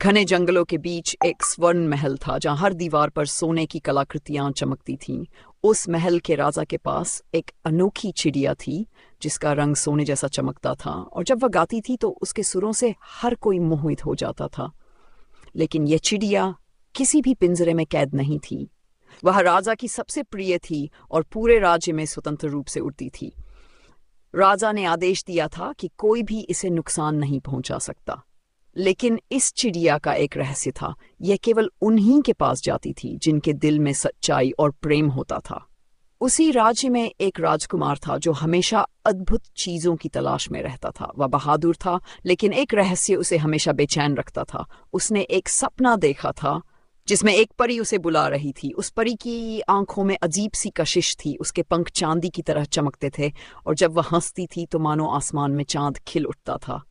घने जंगलों के बीच एक स्वर्ण महल था जहां हर दीवार पर सोने की कलाकृतियां चमकती थीं। उस महल के राजा के पास एक अनोखी चिड़िया थी जिसका रंग सोने जैसा चमकता था, और जब वह गाती थी तो उसके सुरों से हर कोई मोहित हो जाता था। लेकिन यह चिड़िया किसी भी पिंजरे में कैद नहीं थी। वह राजा की सबसे प्रिय थी और पूरे राज्य में स्वतंत्र रूप से उड़ती थी। राजा ने आदेश दिया था कि कोई भी इसे नुकसान नहीं पहुंचा सकता। लेकिन इस चिड़िया का एक रहस्य था। यह केवल उन्हीं के पास जाती थी जिनके दिल में सच्चाई और प्रेम होता था। उसी राज्य में एक राजकुमार था जो हमेशा अद्भुत चीजों की तलाश में रहता था। वह बहादुर था, लेकिन एक रहस्य उसे हमेशा बेचैन रखता था। उसने एक सपना देखा था जिसमें एक परी उसे बुला रही थी। उस परी की आंखों में अजीब सी कशिश थी। उसके पंख चांदी की तरह चमकते थे और जब वह हंसती थी तो मानो आसमान में चांद खिल उठता था।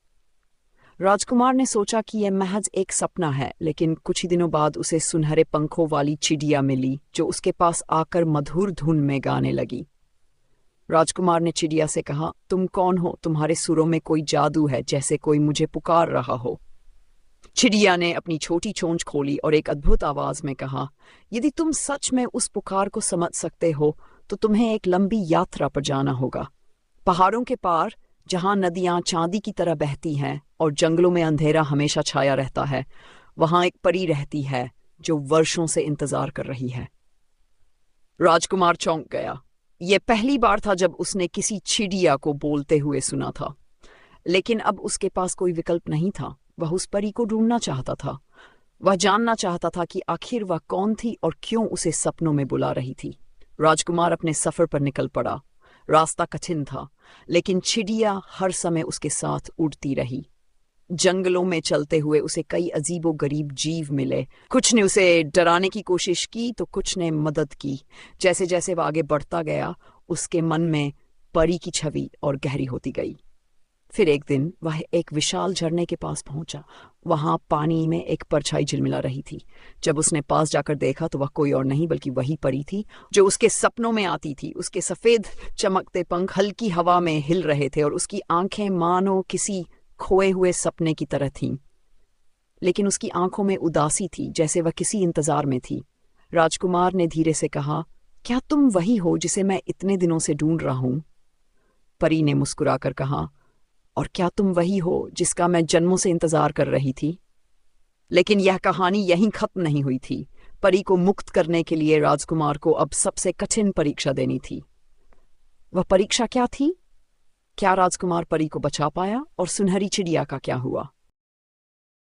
राजकुमार ने सोचा कि यह महज एक सपना है, लेकिन कुछ ही दिनों बाद उसे सुनहरे पंखों वाली चिड़िया मिली जो उसके पास आकर मधुर धुन में गाने लगी। राजकुमार ने चिड़िया से कहा, तुम कौन हो? तुम्हारे सुरों में कोई जादू है, जैसे कोई मुझे पुकार रहा हो। चिड़िया ने अपनी छोटी चोंच खोली और एक अद्भुत आवाज में कहा, यदि तुम सच में उस पुकार को समझ सकते हो तो तुम्हें एक लंबी यात्रा पर जाना होगा। पहाड़ों के पार, जहां नदियां चांदी की तरह बहती हैं और जंगलों में अंधेरा हमेशा छाया रहता है, वहां एक परी रहती है जो वर्षों से इंतजार कर रही है। राजकुमार चौंक गया। यह पहली बार था जब उसने किसी चिड़िया को बोलते हुए सुना था। लेकिन अब उसके पास कोई विकल्प नहीं था। वह उस परी को ढूंढना चाहता था। वह जानना चाहता था कि आखिर वह कौन थी और क्यों उसे सपनों में बुला रही थी। राजकुमार अपने सफर पर निकल पड़ा। रास्ता कठिन था, लेकिन चिड़िया हर समय उसके साथ उड़ती रही। जंगलों में चलते हुए उसे कई अजीबो-गरीब जीव मिले। कुछ ने उसे डराने की कोशिश की तो कुछ ने मदद की। जैसे जैसे वह आगे बढ़ता गया, उसके मन में परी की छवि और गहरी होती गई। फिर एक दिन वह एक विशाल झरने के पास पहुंचा। वहां पानी में एक परछाई झिलमिला रही थी। जब उसने पास जाकर देखा तो वह कोई और नहीं बल्कि वही परी थी जो उसके सपनों में आती थी। उसके सफेद चमकते पंख हल्की हवा में हिल रहे थे और उसकी आंखें मानो किसी खोए हुए सपने की तरह थीं। लेकिन उसकी आंखों में उदासी थी, जैसे वह किसी इंतजार में थी। राजकुमार ने धीरे से कहा, क्या तुम वही हो जिसे मैं इतने दिनों से ढूंढ रहा हूं? परी ने मुस्कुराकर कहा, और क्या तुम वही हो जिसका मैं जन्मों से इंतजार कर रही थी? लेकिन यह कहानी यहीं खत्म नहीं हुई थी। परी को मुक्त करने के लिए राजकुमार को अब सबसे कठिन परीक्षा देनी थी। वह परीक्षा क्या थी? क्या राजकुमार परी को बचा पाया? और सुनहरी चिड़िया का क्या हुआ?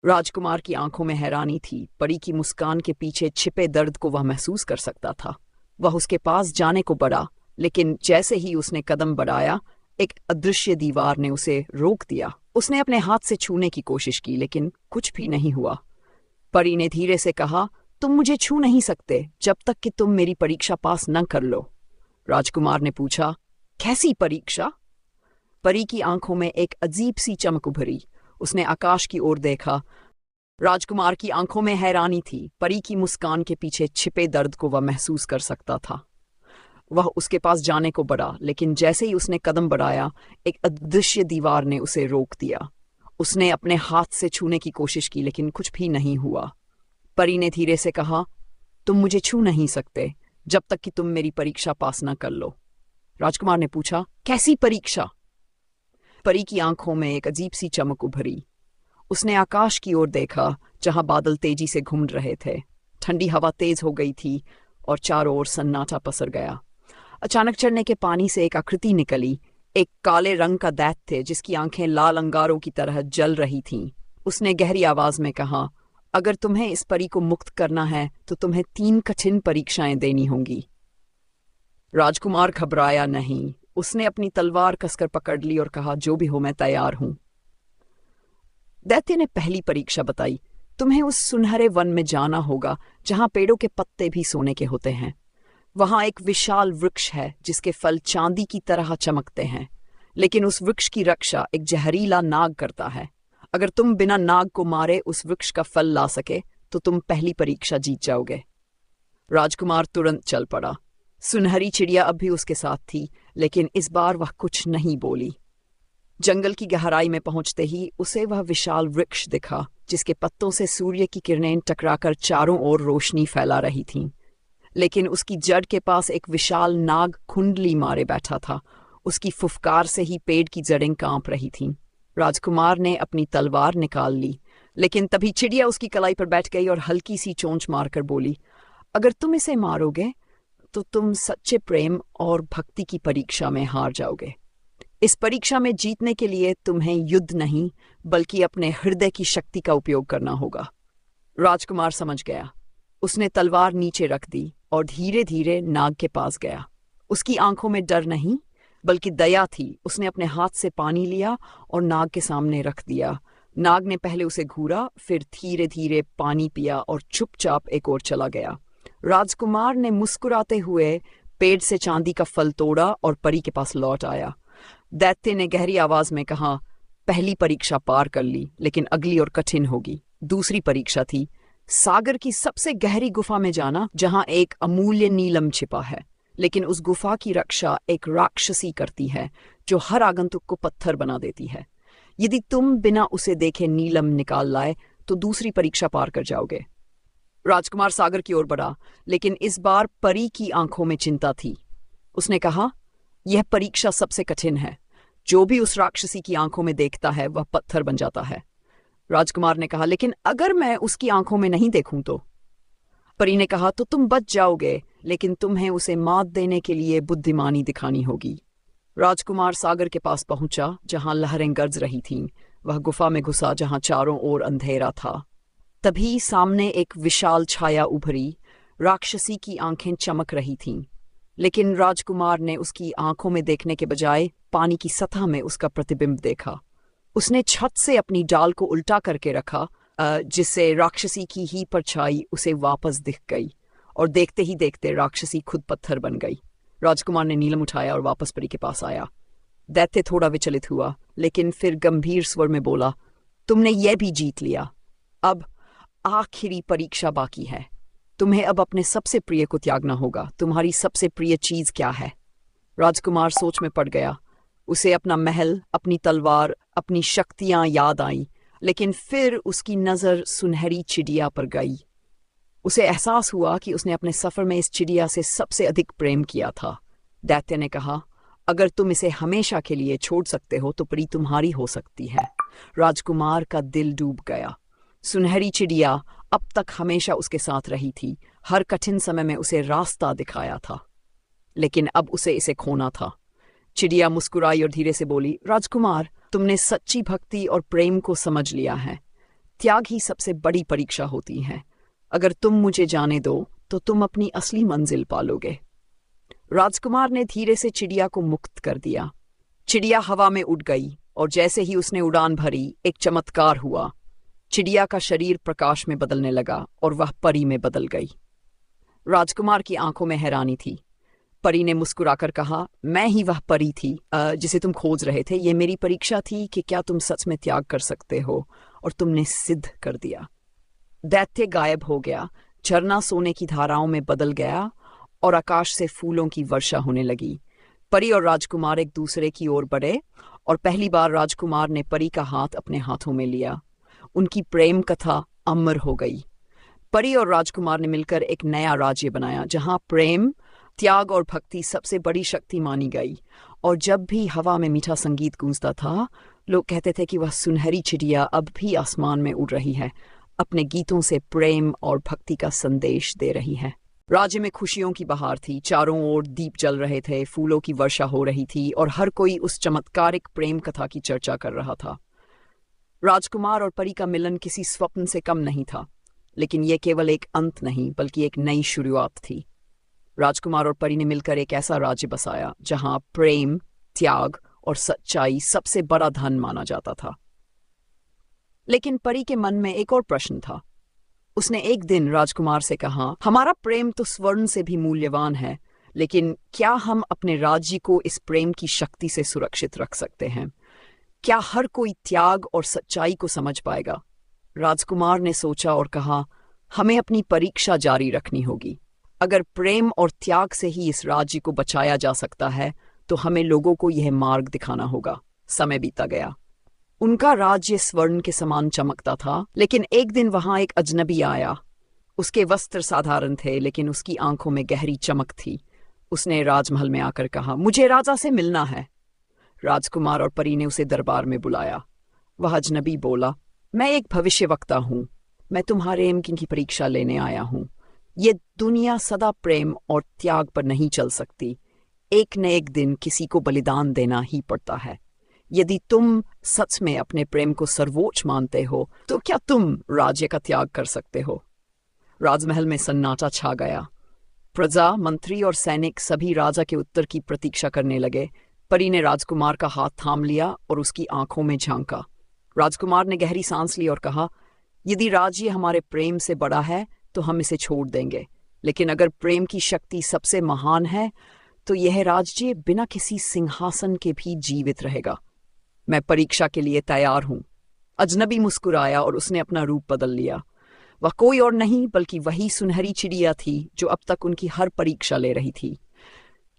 राजकुमार की आंखों में हैरानी थी। परी की मुस्कान के पीछे छिपे दर्द को वह महसूस कर सकता था। वह उसके पास जाने को बढ़ा, लेकिन जैसे ही उसने कदम बढ़ाया, एक अदृश्य दीवार ने उसे रोक दिया। उसने अपने हाथ से छूने की कोशिश की, लेकिन कुछ भी नहीं हुआ। परी ने धीरे से कहा, तुम मुझे छू नहीं सकते जब तक कि तुम मेरी परीक्षा पास न कर लो। राजकुमार ने पूछा, कैसी परीक्षा? परी की आंखों में एक अजीब सी चमक उभरी। उसने आकाश की ओर देखा। राजकुमार की आंखों में हैरानी थी। परी की मुस्कान के पीछे छिपे दर्द को वह महसूस कर सकता था। वह उसके पास जाने को बढ़ा, लेकिन जैसे ही उसने कदम बढ़ाया, एक अदृश्य दीवार ने उसे रोक दिया। उसने अपने हाथ से छूने की कोशिश की, लेकिन कुछ भी नहीं हुआ। परी ने धीरे से कहा, तुम मुझे छू नहीं सकते जब तक कि तुम मेरी परीक्षा पास न कर लो। राजकुमार ने पूछा, कैसी परीक्षा? परी की आंखों में एक अजीब सी चमक उभरी। उसने आकाश की ओर देखा, जहां बादल तेजी से घूम रहे थे। ठंडी हवा तेज हो गई थी और चारों ओर सन्नाटा पसर गया। अचानक झरने के पानी से एक आकृति निकली। एक काले रंग का दैत्य जिसकी आंखें लाल अंगारों की तरह जल रही थीं। उसने गहरी आवाज में कहा, अगर तुम्हें इस परी को मुक्त करना है तो तुम्हें 3 कठिन परीक्षाएं देनी होंगी। राजकुमार घबराया नहीं। उसने अपनी तलवार कसकर पकड़ ली और कहा, जो भी हो, मैं तैयार हूं। दैत्य ने पहली परीक्षा बताई, तुम्हें उस सुनहरे वन में जाना होगा जहां पेड़ों के पत्ते भी सोने के होते हैं। वहां एक विशाल वृक्ष है जिसके फल चांदी की तरह चमकते हैं, लेकिन उस वृक्ष की रक्षा एक जहरीला नाग करता है। अगर तुम बिना नाग को मारे उस वृक्ष का फल ला सके तो तुम पहली परीक्षा जीत जाओगे। राजकुमार तुरंत चल पड़ा। सुनहरी चिड़िया अब भी उसके साथ थी, लेकिन इस बार वह कुछ नहीं बोली। जंगल की गहराई में पहुंचते ही उसे वह विशाल वृक्ष दिखा जिसके पत्तों से सूर्य की किरणें टकराकर चारों ओर रोशनी फैला रही थीं। लेकिन उसकी जड़ के पास एक विशाल नाग कुंडली मारे बैठा था। उसकी फुफकार से ही पेड़ की जड़ें कांप रही थीं। राजकुमार ने अपनी तलवार निकाल ली, लेकिन तभी चिड़िया उसकी कलाई पर बैठ गई और हल्की सी चोंच मारकर बोली, अगर तुम इसे मारोगे तो तुम सच्चे प्रेम और भक्ति की परीक्षा में हार जाओगे। इस परीक्षा में जीतने के लिए तुम्हें युद्ध नहीं बल्कि अपने हृदय की शक्ति का उपयोग करना होगा। राजकुमार समझ गया। उसने तलवार नीचे रख दी और धीरे धीरे नाग के पास गया। उसकी आंखों में डर नहीं बल्कि दया थी। उसने अपने हाथ से पानी लिया और नाग के सामने रख दिया। नाग ने पहले उसे घूरा, फिर धीरे धीरे पानी पिया और चुपचाप एक ओर चला गया। राजकुमार ने मुस्कुराते हुए पेड़ से चांदी का फल तोड़ा और परी के पास लौट आया। दैत्य ने गहरी आवाज में कहा, पहली परीक्षा पार कर ली, लेकिन अगली और कठिन होगी। दूसरी परीक्षा थी सागर की सबसे गहरी गुफा में जाना, जहां एक अमूल्य नीलम छिपा है। लेकिन उस गुफा की रक्षा एक राक्षसी करती है जो हर आगंतुक को पत्थर बना देती है। यदि तुम बिना उसे देखे नीलम निकाल लाए तो दूसरी परीक्षा पार कर जाओगे। राजकुमार सागर की ओर बढ़ा, लेकिन इस बार परी की आंखों में चिंता थी। उसने कहा, यह परीक्षा सबसे कठिन है। जो भी उस राक्षसी की आंखों में देखता है वह पत्थर बन जाता है। राजकुमार ने कहा, लेकिन अगर मैं उसकी आंखों में नहीं देखूं तो? परी ने कहा, तो तुम बच जाओगे, लेकिन तुम्हें उसे मात देने के लिए बुद्धिमानी दिखानी होगी। राजकुमार सागर के पास पहुंचा जहां लहरें गरज रही थीं। वह गुफा में घुसा जहां चारों ओर अंधेरा था। तभी सामने एक विशाल छाया उभरी। राक्षसी की आंखें चमक रही थीं, लेकिन राजकुमार ने उसकी आंखों में देखने के बजाय पानी की सतह में उसका प्रतिबिंब देखा। उसने छत से अपनी डाल को उल्टा करके रखा, जिससे राक्षसी की ही परछाई उसे वापस दिख गई, और देखते ही देखते राक्षसी खुद पत्थर बन गई। राजकुमार ने नीलम उठाया और वापस परी के पास आया। दैत्य थोड़ा विचलित हुआ, लेकिन फिर गंभीर स्वर में बोला, तुमने यह भी जीत लिया। अब आखिरी परीक्षा बाकी है। तुम्हें अब अपने सबसे प्रिय को त्यागना होगा। तुम्हारी सबसे प्रिय चीज क्या है? राजकुमार सोच में पड़ गया। उसे अपना महल, अपनी तलवार, अपनी शक्तियां याद आईं, लेकिन फिर उसकी नजर सुनहरी चिड़िया पर गई। उसे एहसास हुआ कि उसने अपने सफर में इस चिड़िया से सबसे अधिक प्रेम किया था। दैत्य ने कहा, अगर तुम इसे हमेशा के लिए छोड़ सकते हो तो परी तुम्हारी हो सकती है। राजकुमार का दिल डूब गया। सुनहरी चिड़िया अब तक हमेशा उसके साथ रही थी, हर कठिन समय में उसे रास्ता दिखाया था, लेकिन अब उसे इसे खोना था। चिड़िया मुस्कुराई और धीरे से बोली, राजकुमार, तुमने सच्ची भक्ति और प्रेम को समझ लिया है। त्याग ही सबसे बड़ी परीक्षा होती है। अगर तुम मुझे जाने दो तो तुम अपनी असली मंजिल पालोगे। राजकुमार ने धीरे से चिड़िया को मुक्त कर दिया। चिड़िया हवा में उड़ गई और जैसे ही उसने उड़ान भरी, एक चमत्कार हुआ। चिड़िया का शरीर प्रकाश में बदलने लगा और वह परी में बदल गई। राजकुमार की आंखों में हैरानी थी। परी ने मुस्कुराकर कहा, मैं ही वह परी थी जिसे तुम खोज रहे थे। ये मेरी परीक्षा थी कि क्या तुम सच में त्याग कर सकते हो, और तुमने सिद्ध कर दिया। दैत्य गायब हो गया। झरना सोने की धाराओं में बदल गया और आकाश से फूलों की वर्षा होने लगी। परी और राजकुमार एक दूसरे की ओर बढ़े और पहली बार राजकुमार ने परी का हाथ अपने हाथों में लिया। उनकी प्रेम कथा अमर हो गई। परी और राजकुमार ने मिलकर एक नया राज्य बनाया जहां प्रेम, त्याग और भक्ति सबसे बड़ी शक्ति मानी गई। और जब भी हवा में मीठा संगीत गूंजता था, लोग कहते थे कि वह सुनहरी चिड़िया अब भी आसमान में उड़ रही है, अपने गीतों से प्रेम और भक्ति का संदेश दे रही है। राज्य में खुशियों की बहार थी। चारों ओर दीप जल रहे थे, फूलों की वर्षा हो रही थी और हर कोई उस चमत्कारिक प्रेम कथा की चर्चा कर रहा था। राजकुमार और परी का मिलन किसी स्वप्न से कम नहीं था, लेकिन यह केवल एक अंत नहीं बल्कि एक नई शुरुआत थी। राजकुमार और परी ने मिलकर एक ऐसा राज्य बसाया जहां प्रेम, त्याग और सच्चाई सबसे बड़ा धन माना जाता था। लेकिन परी के मन में एक और प्रश्न था। उसने एक दिन राजकुमार से कहा, हमारा प्रेम तो स्वर्ण से भी मूल्यवान है, लेकिन क्या हम अपने राज्य को इस प्रेम की शक्ति से सुरक्षित रख सकते हैं? क्या हर कोई त्याग और सच्चाई को समझ पाएगा? राजकुमार ने सोचा और कहा, हमें अपनी परीक्षा जारी रखनी होगी। अगर प्रेम और त्याग से ही इस राज्य को बचाया जा सकता है, तो हमें लोगों को यह मार्ग दिखाना होगा। समय बीता गया। उनका राज्य स्वर्ण के समान चमकता था, लेकिन एक दिन वहां एक अजनबी आया। उसके वस्त्र साधारण थे, लेकिन उसकी आंखों में गहरी चमक थी। उसने राजमहल में आकर कहा, मुझे राजा से मिलना है। राजकुमार और परी ने उसे दरबार में बुलाया। वह अजनबी बोला, मैं एक भविष्यवक्ता हूं। मैं तुम्हारे इम्तिहान की परीक्षा लेने आया हूं। ये दुनिया सदा प्रेम और त्याग पर नहीं चल सकती। एक न एक दिन किसी को बलिदान देना ही पड़ता है। यदि तुम सच में अपने प्रेम को सर्वोच्च मानते हो, तो क्या तुम राज्य का त्याग कर सकते हो? राजमहल में सन्नाटा छा गया। प्रजा, मंत्री और सैनिक सभी राजा के उत्तर की प्रतीक्षा करने लगे। परी ने राजकुमार का हाथ थाम लिया और उसकी आंखों में झांका। राजकुमार ने गहरी सांस ली और कहा, यदि राज्य हमारे प्रेम से बड़ा है तो हम इसे छोड़ देंगे, लेकिन अगर प्रेम की शक्ति सबसे महान है तो यह राज्य बिना किसी सिंहासन के भी जीवित रहेगा। मैं परीक्षा के लिए तैयार हूं। अजनबी मुस्कुराया और उसने अपना रूप बदल लिया। वह कोई और नहीं बल्कि वही सुनहरी चिड़िया थी जो अब तक उनकी हर परीक्षा ले रही थी।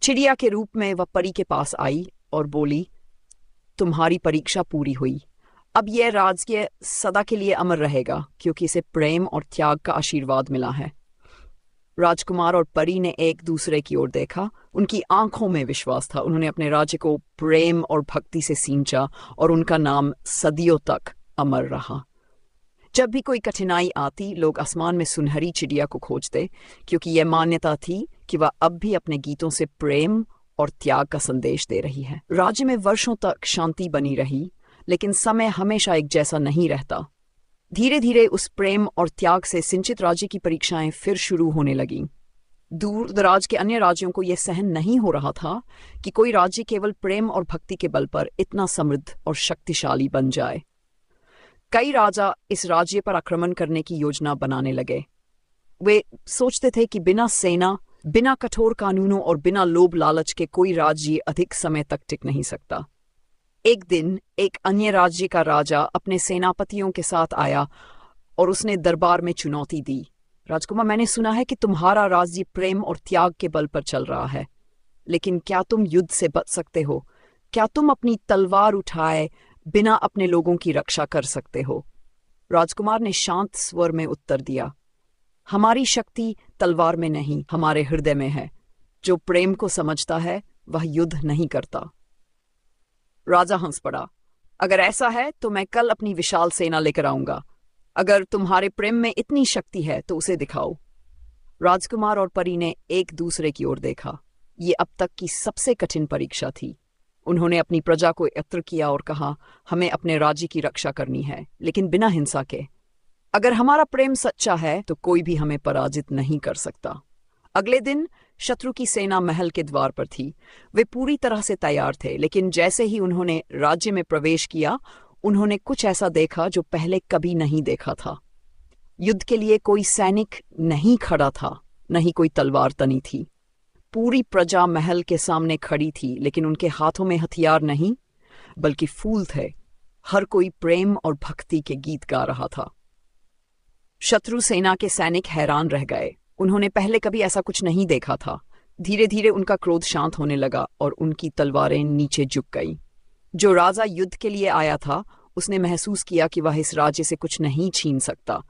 चिड़िया के रूप में वह परी के पास आई और बोली, तुम्हारी परीक्षा पूरी हुई। अब यह राज्य सदा के लिए अमर रहेगा, क्योंकि इसे प्रेम और त्याग का आशीर्वाद मिला है। राजकुमार और परी ने एक दूसरे की ओर देखा। उनकी आंखों में विश्वास था। उन्होंने अपने राज्य को प्रेम और भक्ति से सींचा और उनका नाम सदियों तक अमर रहा। जब भी कोई कठिनाई आती, लोग आसमान में सुनहरी चिड़िया को खोजते, क्योंकि यह मान्यता थी कि वह अब भी अपने गीतों से प्रेम और त्याग का संदेश दे रही है। राज्य में वर्षों तक शांति बनी रही, लेकिन समय हमेशा एक जैसा नहीं रहता। धीरे धीरे उस प्रेम और त्याग से सिंचित राज्य की परीक्षाएं फिर शुरू होने लगीं। दूर दराज के अन्य राज्यों को यह सहन नहीं हो रहा था कि कोई राज्य केवल प्रेम और भक्ति के बल पर इतना समृद्ध और शक्तिशाली बन जाए। कई राजा इस राज्य पर आक्रमण करने की योजना बनाने लगे। वे सोचते थे कि बिना सेना, बिना कठोर कानूनों और बिना लोभ लालच के कोई राज्य अधिक समय तक टिक नहीं सकता। एक दिन एक अन्य राज्य का राजा अपने सेनापतियों के साथ आया और उसने दरबार में चुनौती दी, राजकुमार, मैंने सुना है कि तुम्हारा राज्य प्रेम और त्याग के बल पर चल रहा है, लेकिन क्या तुम युद्ध से बच सकते हो? क्या तुम अपनी तलवार उठाए बिना अपने लोगों की रक्षा कर सकते हो? राजकुमार ने शांत स्वर में उत्तर दिया, हमारी शक्ति तलवार में नहीं, हमारे हृदय में है। जो प्रेम को समझता है वह युद्ध नहीं करता। राजा हंस पड़ा। अगर ऐसा है तो मैं कल अपनी विशाल सेना लेकर आऊंगा। अगर तुम्हारे प्रेम में इतनी शक्ति है तो उसे दिखाओ। राजकुमार और परी ने एक दूसरे की ओर देखा। ये अब तक की सबसे कठिन परीक्षा थी। उन्होंने अपनी प्रजा को एकत्र किया और कहा, हमें अपने राज्य की रक्षा करनी है, लेकिन बिना हिंसा के। अगर हमारा प्रेम सच्चा है तो कोई भी हमें पराजित नहीं कर सकता। अगले दिन शत्रु की सेना महल के द्वार पर थी। वे पूरी तरह से तैयार थे, लेकिन जैसे ही उन्होंने राज्य में प्रवेश किया, उन्होंने कुछ ऐसा देखा जो पहले कभी नहीं देखा था। युद्ध के लिए कोई सैनिक नहीं खड़ा था, न ही कोई तलवार तनी थी। पूरी प्रजा महल के सामने खड़ी थी, लेकिन उनके हाथों में हथियार नहीं बल्कि फूल थे। हर कोई प्रेम और भक्ति के गीत गा रहा था। शत्रु सेना के सैनिक हैरान रह गए। उन्होंने पहले कभी ऐसा कुछ नहीं देखा था। धीरे धीरे उनका क्रोध शांत होने लगा और उनकी तलवारें नीचे झुक गईं। जो राजा युद्ध के लिए आया था, उसने महसूस किया कि वह इस राज्य से कुछ नहीं छीन सकता,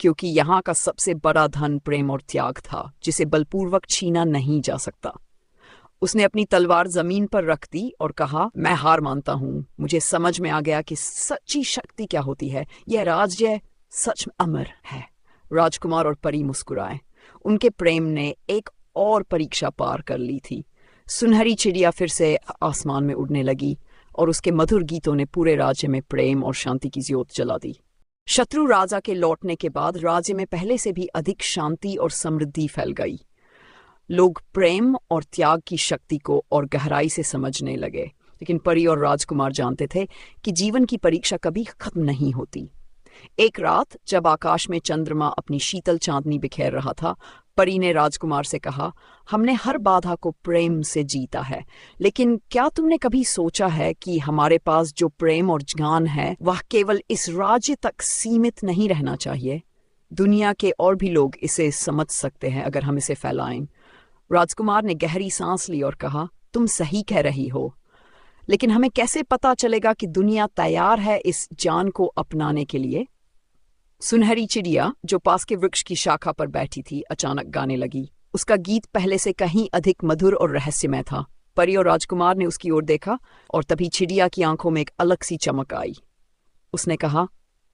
क्योंकि यहाँ का सबसे बड़ा धन प्रेम और त्याग था, जिसे बलपूर्वक छीना नहीं जा सकता। उसने अपनी तलवार जमीन पर रख दी और कहा, मैं हार मानता हूँ। मुझे समझ में आ गया कि सच्ची शक्ति क्या होती है। यह राज्य सच में अमर है। राजकुमार और परी मुस्कुराए। उनके प्रेम ने एक और परीक्षा पार कर ली थी। सुनहरी चिड़िया फिर से आसमान में उड़ने लगी और उसके मधुर गीतों ने पूरे राज्य में प्रेम और शांति की ज्योत जला दी। शत्रु राजा के लौटने के बाद राज्य में पहले से भी अधिक शांति और समृद्धि फैल गई। लोग प्रेम और त्याग की शक्ति को और गहराई से समझने लगे। लेकिन परी और राजकुमार जानते थे कि जीवन की परीक्षा कभी खत्म नहीं होती। एक रात जब आकाश में चंद्रमा अपनी शीतल चांदनी बिखेर रहा था, परी ने राजकुमार से कहा, हमने हर बाधा को प्रेम से जीता है, लेकिन क्या तुमने कभी सोचा है कि हमारे पास जो प्रेम और ज्ञान है वह केवल इस राज्य तक सीमित नहीं रहना चाहिए? दुनिया के और भी लोग इसे समझ सकते हैं अगर हम इसे फैलाएं। राजकुमार ने गहरी सांस ली और कहा, तुम सही कह रही हो, लेकिन हमें कैसे पता चलेगा कि दुनिया तैयार है इस ज्ञान को अपनाने के लिए? सुनहरी चिड़िया जो पास के वृक्ष की शाखा पर बैठी थी अचानक गाने लगी। उसका गीत पहले से कहीं अधिक मधुर और रहस्यमय था। परी और राजकुमार ने उसकी ओर देखा और तभी चिड़िया की आंखों में एक अलग सी चमक आई। उसने कहा,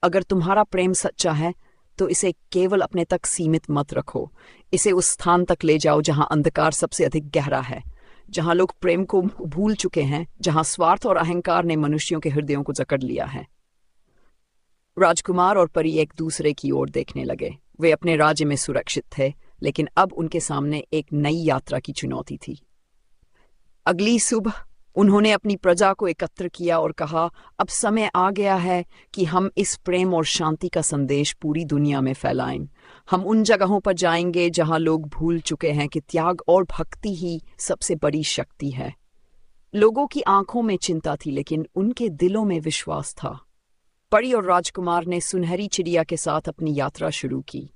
अगर तुम्हारा प्रेम सच्चा है तो इसे केवल अपने तक सीमित मत रखो। इसे उस स्थान तक ले जाओ जहां अंधकार सबसे अधिक गहरा है, जहां लोग प्रेम को भूल चुके हैं, जहां स्वार्थ और अहंकार ने मनुष्यों के हृदयों को जकड़ लिया है। राजकुमार और परी एक दूसरे की ओर देखने लगे। वे अपने राज्य में सुरक्षित थे, लेकिन अब उनके सामने एक नई यात्रा की चुनौती थी। अगली सुबह उन्होंने अपनी प्रजा को एकत्र किया और कहा, अब समय आ गया है कि हम इस प्रेम और शांति का संदेश पूरी दुनिया में फैलाएं। हम उन जगहों पर जाएंगे जहां लोग भूल चुके हैं कि त्याग और भक्ति ही सबसे बड़ी शक्ति है। लोगों की आंखों में चिंता थी, लेकिन उनके दिलों में विश्वास था। परी और राजकुमार ने सुनहरी चिड़िया के साथ अपनी यात्रा शुरू की।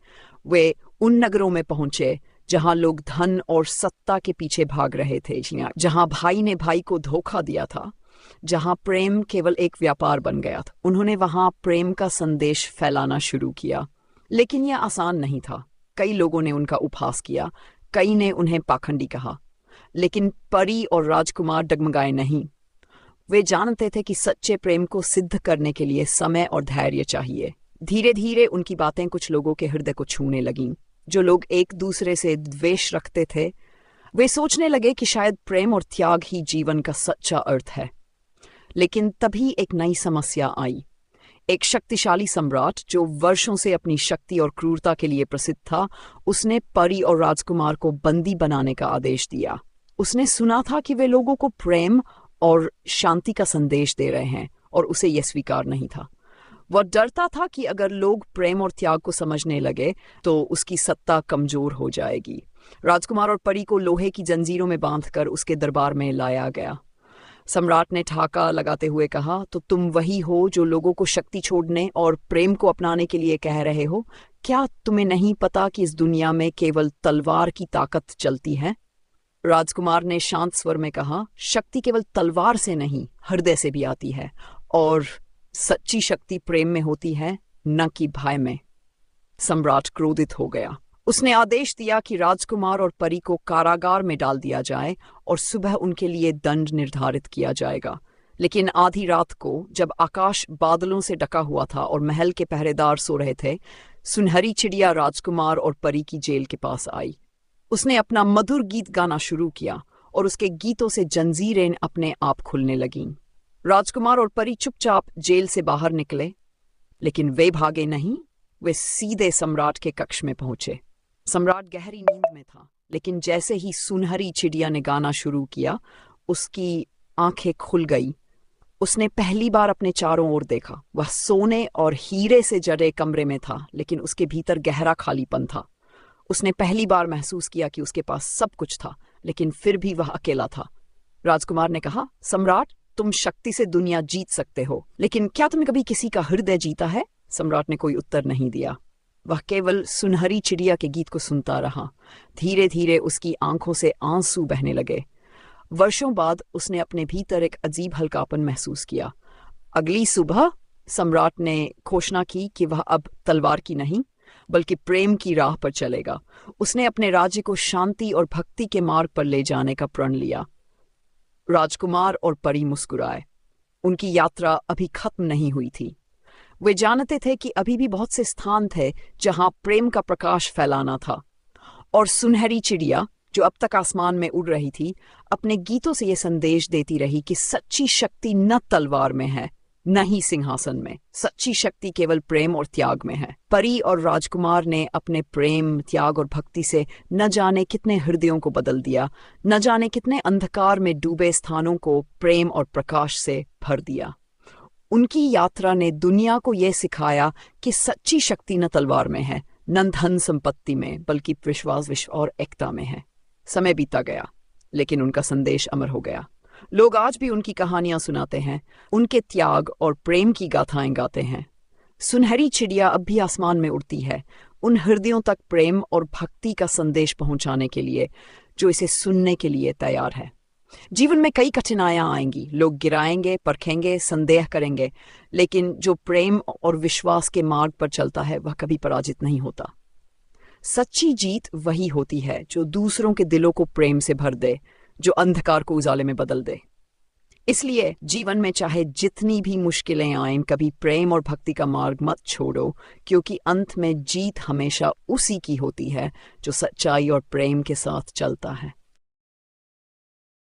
वे उन नगरों में पहुंचे जहां लोग धन और सत्ता के पीछे भाग रहे थे, जहां भाई ने भाई को धोखा दिया था, जहां प्रेम केवल एक व्यापार बन गया था। उन्होंने वहां प्रेम का संदेश फैलाना शुरू किया, लेकिन यह आसान नहीं था। कई लोगों ने उनका उपहास किया, कई ने उन्हें पाखंडी कहा, लेकिन परी और राजकुमार डगमगाए नहीं। वे जानते थे कि सच्चे प्रेम को सिद्ध करने के लिए समय और धैर्य चाहिए। धीरे धीरे उनकी बातें कुछ लोगों के हृदय को छूने लगीं। जो लोग एक दूसरे से द्वेष रखते थे, वे सोचने लगे कि शायद प्रेम और त्याग ही जीवन का सच्चा अर्थ है। लेकिन तभी एक नई समस्या आई। एक शक्तिशाली सम्राट जो वर्षों से अपनी शक्ति और क्रूरता के लिए प्रसिद्ध था, उसने परी और राजकुमार को बंदी बनाने का आदेश दिया। उसने सुना था कि वे लोगों को प्रेम और शांति का संदेश दे रहे हैं और उसे यह स्वीकार नहीं था। वह डरता था कि अगर लोग प्रेम और त्याग को समझने लगे तो उसकी सत्ता कमजोर हो जाएगी। राजकुमार और परी को लोहे की जंजीरों में बांधकर उसके दरबार में लाया गया। सम्राट ने ठाका लगाते हुए कहा, तो तुम वही हो जो लोगों को शक्ति छोड़ने और प्रेम को अपनाने के लिए कह रहे हो? क्या तुम्हें नहीं पता कि इस दुनिया में केवल तलवार की ताकत चलती है? राजकुमार ने शांत स्वर में कहा, शक्ति केवल तलवार से नहीं, हृदय से भी आती है, और सच्ची शक्ति प्रेम में होती है, न कि भय में। सम्राट क्रोधित हो गया। उसने आदेश दिया कि राजकुमार और परी को कारागार में डाल दिया जाए और सुबह उनके लिए दंड निर्धारित किया जाएगा। लेकिन आधी रात को, जब आकाश बादलों से ढका हुआ था और महल के पहरेदार सो रहे थे, सुनहरी चिड़िया राजकुमार और परी की जेल के पास आई। उसने अपना मधुर गीत गाना शुरू किया और उसके गीतों से जंजीरें अपने आप खुलने लगीं। राजकुमार और परी चुपचाप जेल से बाहर निकले, लेकिन वे भागे नहीं। वे सीधे सम्राट के कक्ष में पहुंचे। सम्राट गहरी नींद में था, लेकिन जैसे ही सुनहरी चिड़िया ने गाना शुरू किया, उसकी आंखें खुल गई। उसने पहली बार अपने चारों ओर देखा। वह सोने और हीरे से जड़े कमरे में था, लेकिन उसके भीतर गहरा खालीपन था। उसने पहली बार महसूस किया कि उसके पास सब कुछ था, लेकिन फिर भी वह अकेला था। राजकुमार ने कहा, सम्राट, तुम शक्ति से दुनिया जीत सकते हो, लेकिन क्या तुमने कभी किसी का हृदय जीता है? सम्राट ने कोई उत्तर नहीं दिया। वह केवल सुनहरी चिड़िया के गीत को सुनता रहा। धीरे धीरे उसकी आंखों से आंसू बहने लगे। वर्षों बाद उसने अपने भीतर एक अजीब हल्कापन महसूस किया। अगली सुबह सम्राट ने घोषणा की कि वह अब तलवार की नहीं, बल्कि प्रेम की राह पर चलेगा। उसने अपने राज्य को शांति और भक्ति के मार्ग पर ले जाने का प्रण लिया। राजकुमार और परी मुस्कुराए। उनकी यात्रा अभी खत्म नहीं हुई थी। वे जानते थे कि अभी भी बहुत से स्थान थे जहां प्रेम का प्रकाश फैलाना था। और सुनहरी चिड़िया, जो अब तक आसमान में उड़ रही थी, अपने गीतों से यह संदेश देती रही कि सच्ची शक्ति न तलवार में है, न ही सिंहासन में। सच्ची शक्ति केवल प्रेम और त्याग में है। परी और राजकुमार ने अपने प्रेम, त्याग और भक्ति से न जाने कितने हृदयों को बदल दिया, न जाने कितने अंधकार में डूबे स्थानों को प्रेम और प्रकाश से भर दिया। उनकी यात्रा ने दुनिया को यह सिखाया कि सच्ची शक्ति न तलवार में है, न धन संपत्ति में, बल्कि विश्वास और एकता में है। समय बीता गया, लेकिन उनका संदेश अमर हो गया। लोग आज भी उनकी कहानियां सुनाते हैं, उनके त्याग और प्रेम की गाथाएं गाते हैं। सुनहरी चिड़िया अब भी आसमान में उड़ती है, उन हृदयों तक प्रेम और भक्ति का संदेश पहुंचाने के लिए जो इसे सुनने के लिए तैयार है। जीवन में कई कठिनाइयां आएंगी, लोग गिराएंगे, परखेंगे, संदेह करेंगे, लेकिन जो प्रेम और विश्वास के मार्ग पर चलता है वह कभी पराजित नहीं होता। सच्ची जीत वही होती है जो दूसरों के दिलों को प्रेम से भर दे, जो अंधकार को उजाले में बदल दे। इसलिए जीवन में चाहे जितनी भी मुश्किलें आएं, कभी प्रेम और भक्ति का मार्ग मत छोड़ो, क्योंकि अंत में जीत हमेशा उसी की होती है जो सच्चाई और प्रेम के साथ चलता है।